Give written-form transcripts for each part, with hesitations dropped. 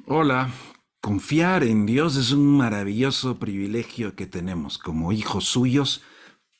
Hola, confiar en Dios es un maravilloso privilegio que tenemos. Como hijos suyos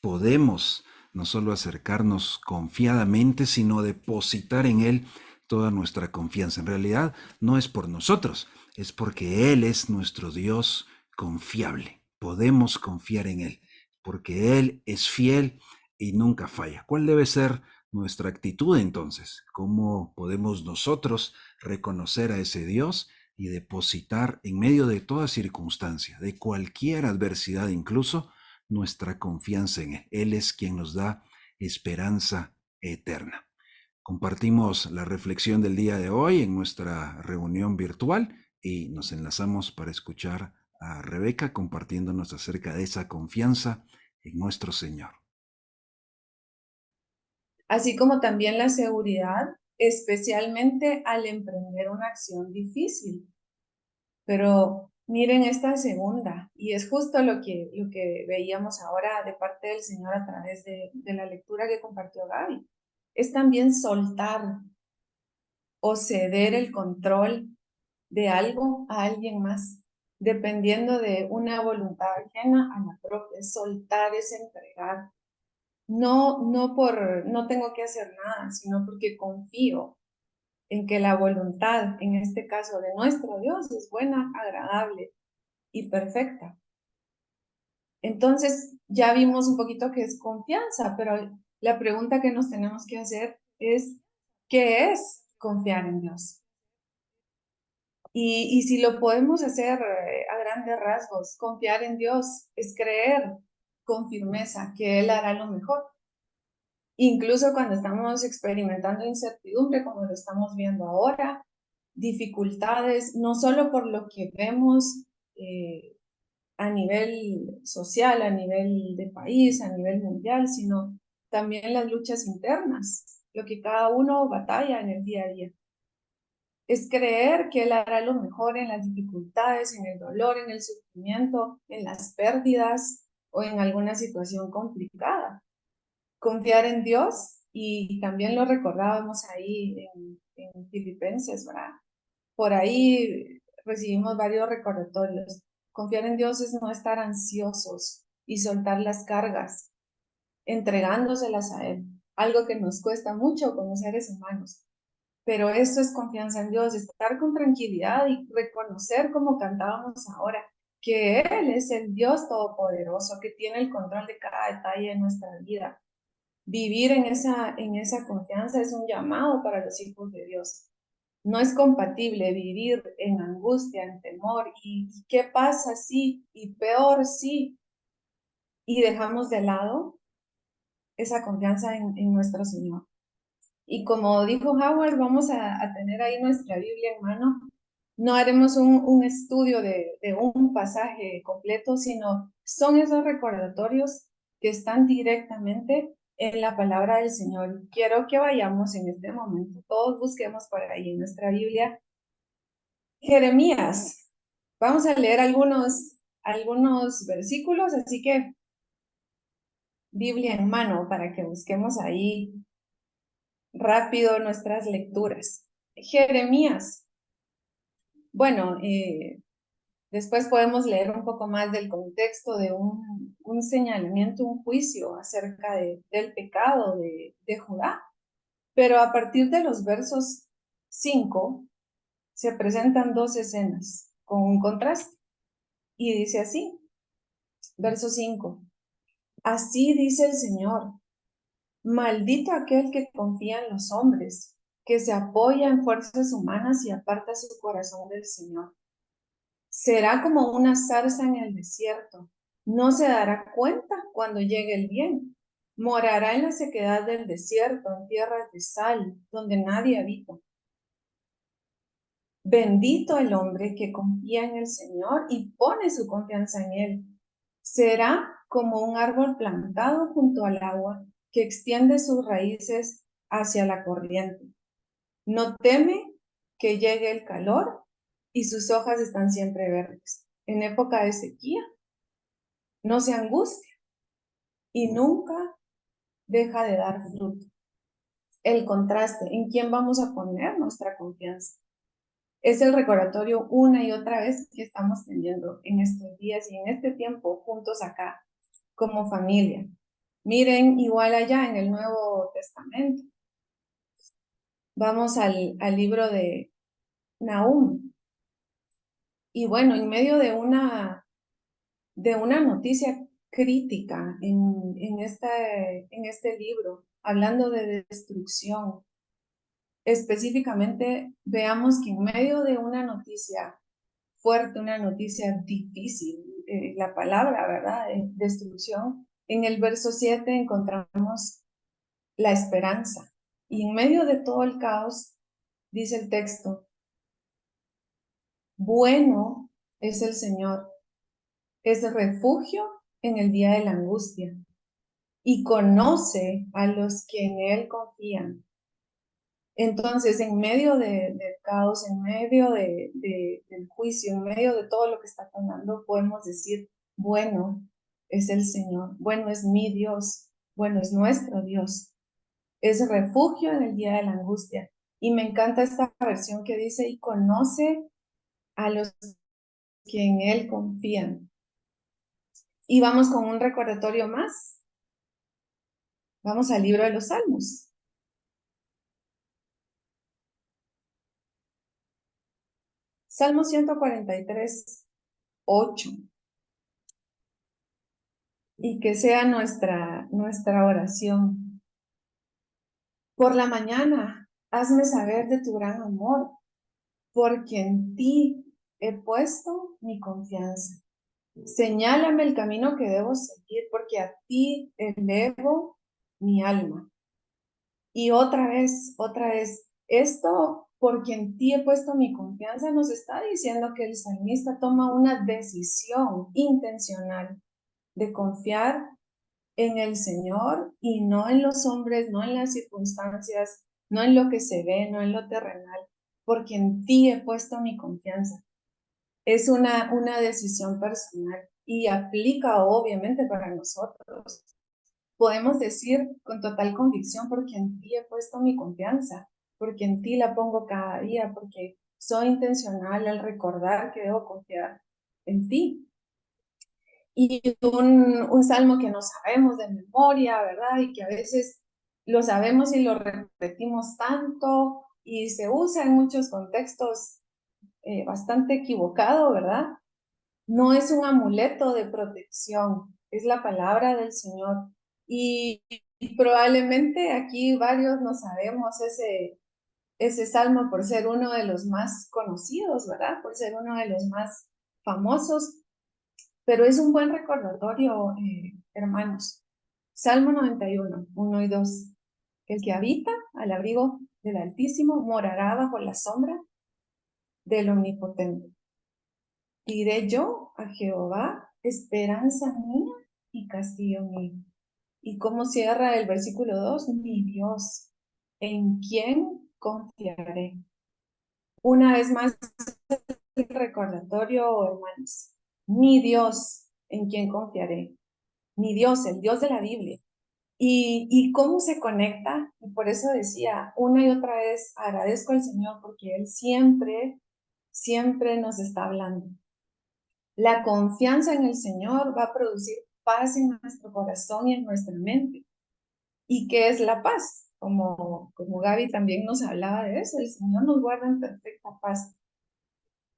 podemos no solo acercarnos confiadamente, sino depositar en Él toda nuestra confianza. En realidad no es por nosotros, es porque Él es nuestro Dios confiable. Podemos confiar en Él, porque Él es fiel y nunca falla. ¿Cuál debe ser nuestra actitud entonces? ¿Cómo podemos nosotros reconocer a ese Dios y depositar en medio de toda circunstancia, de cualquier adversidad incluso, nuestra confianza en Él? Él es quien nos da esperanza eterna. Compartimos la reflexión del día de hoy en nuestra reunión virtual y nos enlazamos para escuchar a Rebeca compartiéndonos acerca de esa confianza en nuestro Señor. Así como también la seguridad, especialmente al emprender una acción difícil. Pero miren esta segunda, y es justo lo que veíamos ahora de parte del Señor a través de la lectura que compartió Gaby. Es también soltar o ceder el control de algo a alguien más, dependiendo de una voluntad ajena a la propia. Soltar es entregar. No tengo que hacer nada, sino porque confío en que la voluntad, en este caso de nuestro Dios, es buena, agradable y perfecta. Entonces, ya vimos un poquito qué es confianza, pero la pregunta que nos tenemos que hacer es, ¿qué es confiar en Dios? Y si lo podemos hacer a grandes rasgos, confiar en Dios es creer con firmeza que Él hará lo mejor. Incluso cuando estamos experimentando incertidumbre, como lo estamos viendo ahora, dificultades, no solo por lo que vemos eh, a nivel social, a nivel de país, a nivel mundial, sino también las luchas internas, lo que cada uno batalla en el día a día. Es creer que Él hará lo mejor en las dificultades, en el dolor, en el sufrimiento, en las pérdidas o en alguna situación complicada. Confiar en Dios, y también lo recordábamos ahí en Filipenses, ¿verdad? Por ahí recibimos varios recordatorios. Confiar en Dios es no estar ansiosos y soltar las cargas, entregándoselas a Él, algo que nos cuesta mucho como seres humanos. Pero esto es confianza en Dios, estar con tranquilidad y reconocer, como cantábamos ahora, que Él es el Dios todopoderoso, que tiene el control de cada detalle de nuestra vida. Vivir en esa confianza es un llamado para los hijos de Dios. No es compatible vivir en angustia, en temor, y qué pasa si, y peor si, y dejamos de lado esa confianza en nuestro Señor. Y como dijo Howard, vamos a tener ahí nuestra Biblia en mano. No haremos un estudio de un pasaje completo, sino son esos recordatorios que están directamente en la palabra del Señor. Quiero que vayamos en este momento, todos busquemos por ahí en nuestra Biblia Jeremías. Vamos a leer algunos versículos, así que Biblia en mano para que busquemos ahí rápido nuestras lecturas. Jeremías. Bueno, después podemos leer un poco más del contexto de un señalamiento, un juicio acerca del pecado de Judá. Pero a partir de los versos 5 se presentan dos escenas con un contraste. Y dice así, verso 5: así dice el Señor, maldito aquel que confía en los hombres, que se apoya en fuerzas humanas y aparta su corazón del Señor. Será como una zarza en el desierto, no se dará cuenta cuando llegue el bien. Morará en la sequedad del desierto, en tierras de sal, donde nadie habita. Bendito el hombre que confía en el Señor y pone su confianza en Él. Será como un árbol plantado junto al agua, que extiende sus raíces hacia la corriente. No teme que llegue el calor y sus hojas están siempre verdes. En época de sequía no se angustia y nunca deja de dar fruto. El contraste, ¿en quién vamos a poner nuestra confianza? Es el recordatorio una y otra vez que estamos teniendo en estos días y en este tiempo juntos acá, como familia. Miren, igual allá en el Nuevo Testamento. Vamos al libro de Nahum. Y bueno, en medio de una noticia crítica en este libro, hablando de destrucción, específicamente veamos que en medio de una noticia fuerte, una noticia difícil, la palabra, ¿verdad? Destrucción, en el verso 7 encontramos la esperanza. Y en medio de todo el caos, dice el texto, bueno es el Señor, es refugio en el día de la angustia y conoce a los que en Él confían. Entonces, en medio del caos, en medio del juicio, en medio de todo lo que está pasando, podemos decir, bueno es el Señor, bueno es mi Dios, bueno es nuestro Dios. Es refugio en el día de la angustia. Y me encanta esta versión que dice, y conoce a los que en Él confían. Y vamos con un recordatorio más. Vamos al libro de los Salmos. Salmo 143, 8. Y que sea nuestra oración. Por la mañana, hazme saber de tu gran amor, porque en ti he puesto mi confianza. Señálame el camino que debo seguir, porque a ti elevo mi alma. Y otra vez, esto porque en ti he puesto mi confianza, nos está diciendo que el salmista toma una decisión intencional de confiar en el Señor y no en los hombres, no en las circunstancias, no en lo que se ve, no en lo terrenal, porque en ti he puesto mi confianza. Es una decisión personal y aplica obviamente para nosotros. Podemos decir con total convicción, porque en ti he puesto mi confianza, porque en ti la pongo cada día, porque soy intencional al recordar que debo confiar en ti. Y un salmo que no sabemos de memoria, ¿verdad? Y que a veces lo sabemos y lo repetimos tanto y se usa en muchos contextos bastante equivocado, ¿verdad? No es un amuleto de protección, es la palabra del Señor. Y probablemente aquí varios no sabemos ese salmo por ser uno de los más conocidos, ¿verdad? Por ser uno de los más famosos, pero es un buen recordatorio, hermanos. Salmo 91, 1 y 2. El que habita al abrigo del Altísimo morará bajo la sombra del Omnipotente. Diré yo a Jehová, esperanza mía y castillo mío. ¿Y cómo cierra el versículo 2? Mi Dios, ¿en quién confiaré? Una vez más, el recordatorio, hermanos. Mi Dios, ¿en quién confiaré? Mi Dios, el Dios de la Biblia. ¿Y cómo se conecta? Y por eso decía, una y otra vez, agradezco al Señor porque Él siempre, siempre nos está hablando. La confianza en el Señor va a producir paz en nuestro corazón y en nuestra mente. ¿Y qué es la paz? Como Gaby también nos hablaba de eso, el Señor nos guarda en perfecta paz.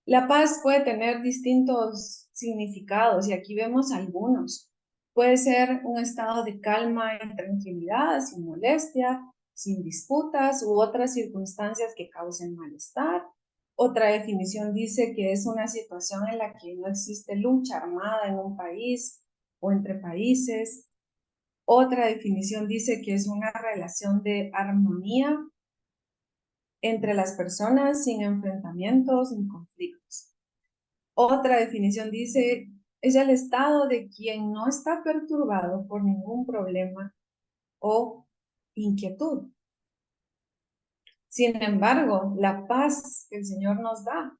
La paz puede tener distintos significados y aquí vemos algunos. Puede ser un estado de calma y tranquilidad, sin molestia, sin disputas u otras circunstancias que causen malestar. Otra definición dice que es una situación en la que no existe lucha armada en un país o entre países. Otra definición dice que es una relación de armonía entre las personas sin enfrentamientos ni conflictos. Otra definición dice, es el estado de quien no está perturbado por ningún problema o inquietud. Sin embargo, la paz que el Señor nos da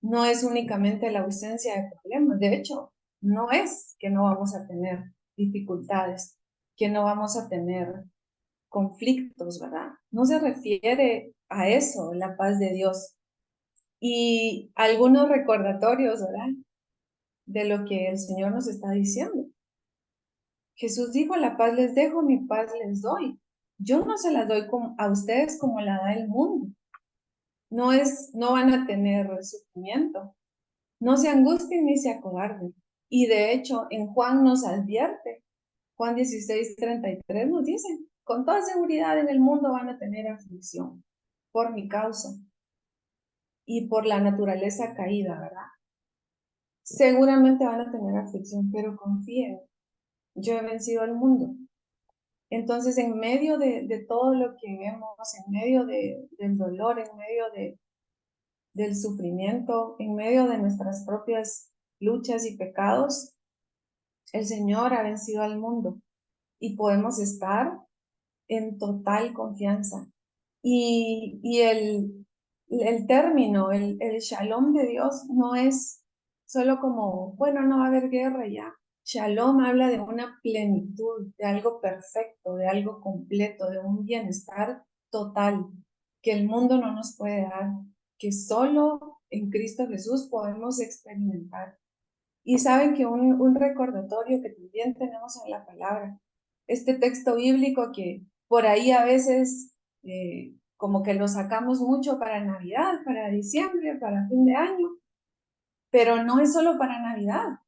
no es únicamente la ausencia de problemas. De hecho, no es que no vamos a tener dificultades, que no vamos a tener conflictos, ¿verdad? No se refiere a eso, la paz de Dios. y algunos recordatorios, ¿verdad? De lo que el Señor nos está diciendo. Jesús dijo, la paz les dejo, mi paz les doy. Yo no se la doy a ustedes como la da el mundo. No van a tener sufrimiento. No se angustien ni se acobarden. Y de hecho, en Juan nos advierte, Juan 16:33 nos dice, con toda seguridad en el mundo van a tener aflicción por mi causa y por la naturaleza caída, ¿verdad? Seguramente van a tener aflicción, pero confíen, yo he vencido al mundo. Entonces, en medio de todo lo que vemos, en medio del dolor, en medio del sufrimiento, en medio de nuestras propias luchas y pecados, el Señor ha vencido al mundo y podemos estar en total confianza. Y el término, el shalom de Dios no es solo como, bueno, no va a haber guerra ya. Shalom habla de una plenitud, de algo perfecto, de algo completo, de un bienestar total que el mundo no nos puede dar, que solo en Cristo Jesús podemos experimentar. Y saben que un recordatorio que también tenemos en la palabra, este texto bíblico que por ahí a veces como que lo sacamos mucho para Navidad, para diciembre, para fin de año, pero no es solo para Navidad,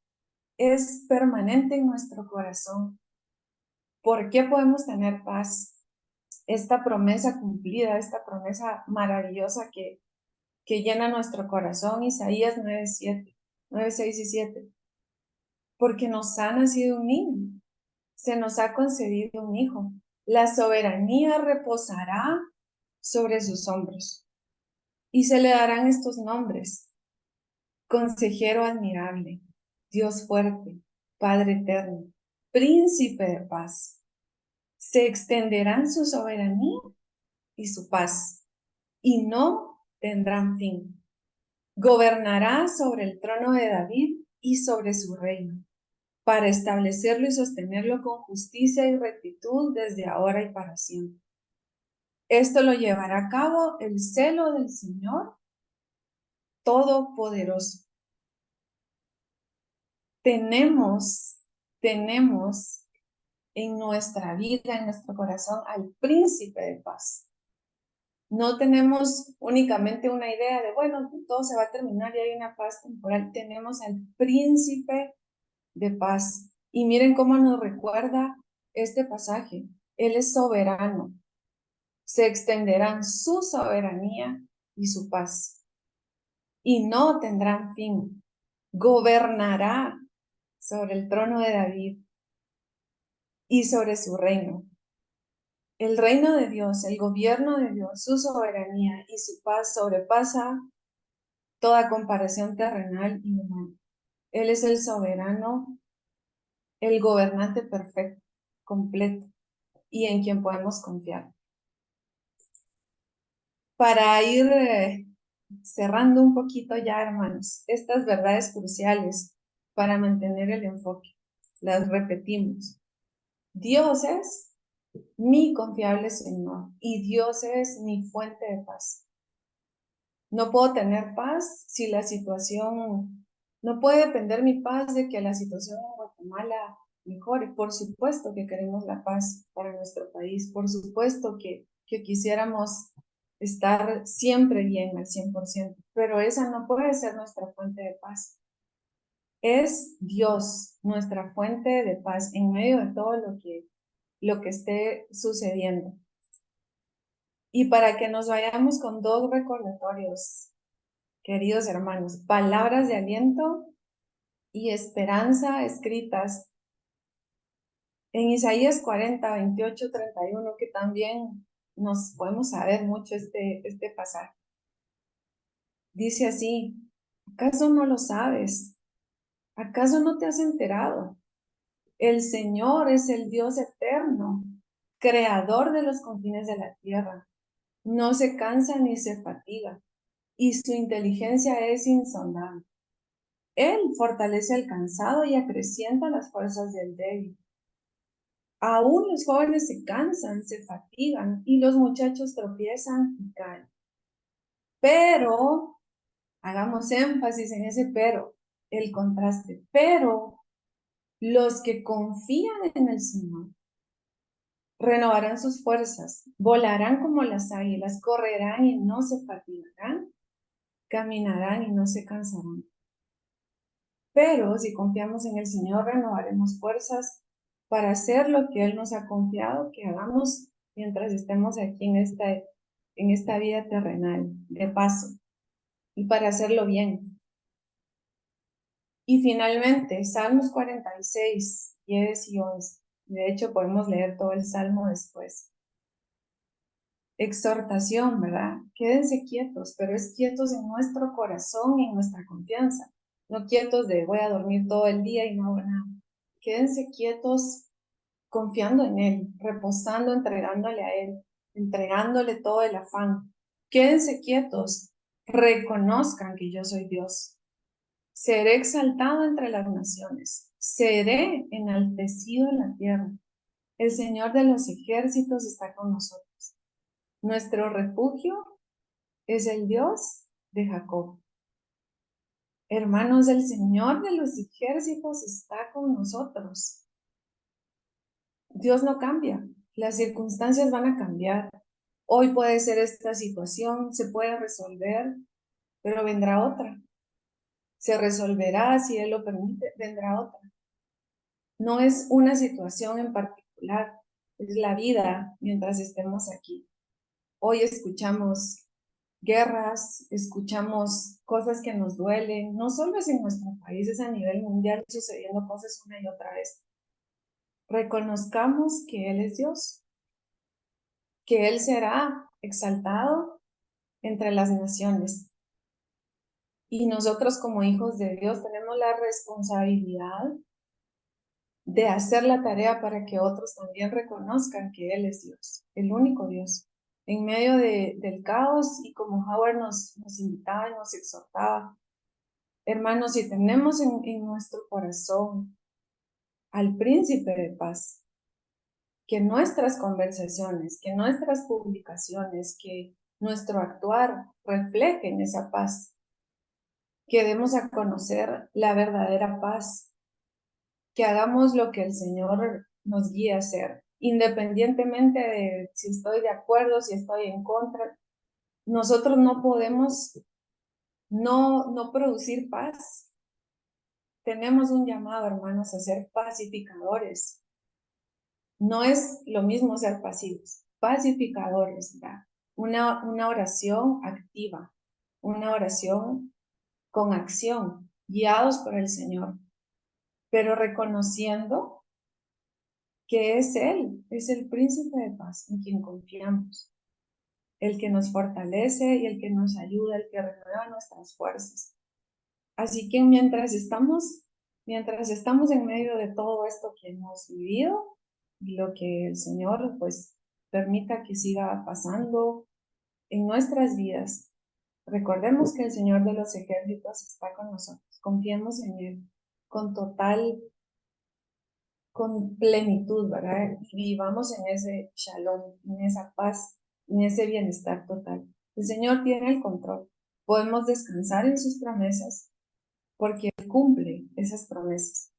es permanente en nuestro corazón. ¿Por qué podemos tener paz? Esta promesa cumplida, esta promesa maravillosa que llena nuestro corazón, Isaías 9, 6 y 7. Porque nos ha nacido un niño, se nos ha concedido un hijo. La soberanía reposará sobre sus hombros y se le darán estos nombres: Consejero admirable, Dios fuerte, Padre eterno, Príncipe de paz. Se extenderán su soberanía y su paz y no tendrán fin. Gobernará sobre el trono de David y sobre su reino, para establecerlo y sostenerlo con justicia y rectitud desde ahora y para siempre. Esto lo llevará a cabo el celo del Señor Todopoderoso. Tenemos en nuestra vida, en nuestro corazón, al príncipe de paz. No tenemos únicamente una idea de, bueno, todo se va a terminar y hay una paz temporal. Tenemos al príncipe de paz. Y miren cómo nos recuerda este pasaje. Él es soberano. Se extenderán su soberanía y su paz, y no tendrán fin. Gobernará sobre el trono de David y sobre su reino. El reino de Dios, el gobierno de Dios, su soberanía y su paz sobrepasa toda comparación terrenal y humana. Él es el soberano, el gobernante perfecto, completo, y en quien podemos confiar. Para ir cerrando un poquito ya, hermanos, estas verdades cruciales para mantener el enfoque. Las repetimos. Dios es mi confiable Señor y Dios es mi fuente de paz. No puedo tener paz si la situación, no puede depender mi paz de que la situación en Guatemala mejore. Por supuesto que queremos la paz para nuestro país, por supuesto que quisiéramos estar siempre bien al 100%, pero esa no puede ser nuestra fuente de paz. Es Dios nuestra fuente de paz en medio de todo lo que esté sucediendo. Y para que nos vayamos con dos recordatorios, queridos hermanos, palabras de aliento y esperanza escritas en Isaías 40, 28, 31, que también nos podemos saber mucho este pasaje. Dice así: ¿acaso no lo sabes? ¿Acaso no te has enterado? El Señor es el Dios eterno, creador de los confines de la tierra. No se cansa ni se fatiga, y su inteligencia es insondable. Él fortalece al cansado y acrecienta las fuerzas del débil. Aún los jóvenes se cansan, se fatigan, y los muchachos tropiezan y caen. Pero Hagamos énfasis en ese pero, el contraste. Pero los que confían en el Señor renovarán sus fuerzas, volarán como las águilas, correrán y no se fatigarán, caminarán y no se cansarán. Pero si confiamos en el Señor, renovaremos fuerzas para hacer lo que Él nos ha confiado que hagamos mientras estemos aquí en esta vida terrenal, de paso, y para hacerlo bien. Y finalmente, Salmos 46, 10 y 11. De hecho, podemos leer todo el Salmo después. Exhortación, ¿verdad? Quédense quietos, pero es quietos en nuestro corazón y en nuestra confianza. No quietos de voy a dormir todo el día y no hago nada. Quédense quietos confiando en Él, reposando, entregándole a Él, entregándole todo el afán. Quédense quietos, reconozcan que yo soy Dios. Seré exaltado entre las naciones, seré enaltecido en la tierra. El Señor de los ejércitos está con nosotros. Nuestro refugio es el Dios de Jacob. Hermanos, el Señor de los ejércitos está con nosotros. Dios no cambia, las circunstancias van a cambiar. Hoy puede ser esta situación, se puede resolver, pero vendrá otra. Se resolverá, si Él lo permite, vendrá otra. No es una situación en particular, es la vida mientras estemos aquí. Hoy escuchamos guerras, escuchamos cosas que nos duelen, no solo es en nuestro país, es a nivel mundial sucediendo cosas una y otra vez. Reconozcamos que Él es Dios, que Él será exaltado entre las naciones. Y nosotros como hijos de Dios tenemos la responsabilidad de hacer la tarea para que otros también reconozcan que Él es Dios, el único Dios. En medio del caos, y como Howard nos invitaba y nos exhortaba, hermanos, si tenemos en nuestro corazón al príncipe de paz, que nuestras conversaciones, que nuestras publicaciones, que nuestro actuar reflejen esa paz, que demos a conocer la verdadera paz, que hagamos lo que el Señor nos guía a hacer, independientemente de si estoy de acuerdo, si estoy en contra. Nosotros no podemos no producir paz. Tenemos un llamado, hermanos, a ser pacificadores. No es lo mismo ser pasivos, pacificadores, ¿verdad? Una oración activa, una oración con acción, guiados por el Señor, pero reconociendo que es Él, es el príncipe de paz en quien confiamos, el que nos fortalece y el que nos ayuda, el que renueva nuestras fuerzas. Así que mientras estamos en medio de todo esto que hemos vivido, y lo que el Señor pues permita que siga pasando en nuestras vidas, recordemos que el Señor de los ejércitos está con nosotros, confiemos en Él con plenitud, ¿verdad? Y vivamos en ese shalom, en esa paz, en ese bienestar total. El Señor tiene el control. Podemos descansar en sus promesas porque Él cumple esas promesas.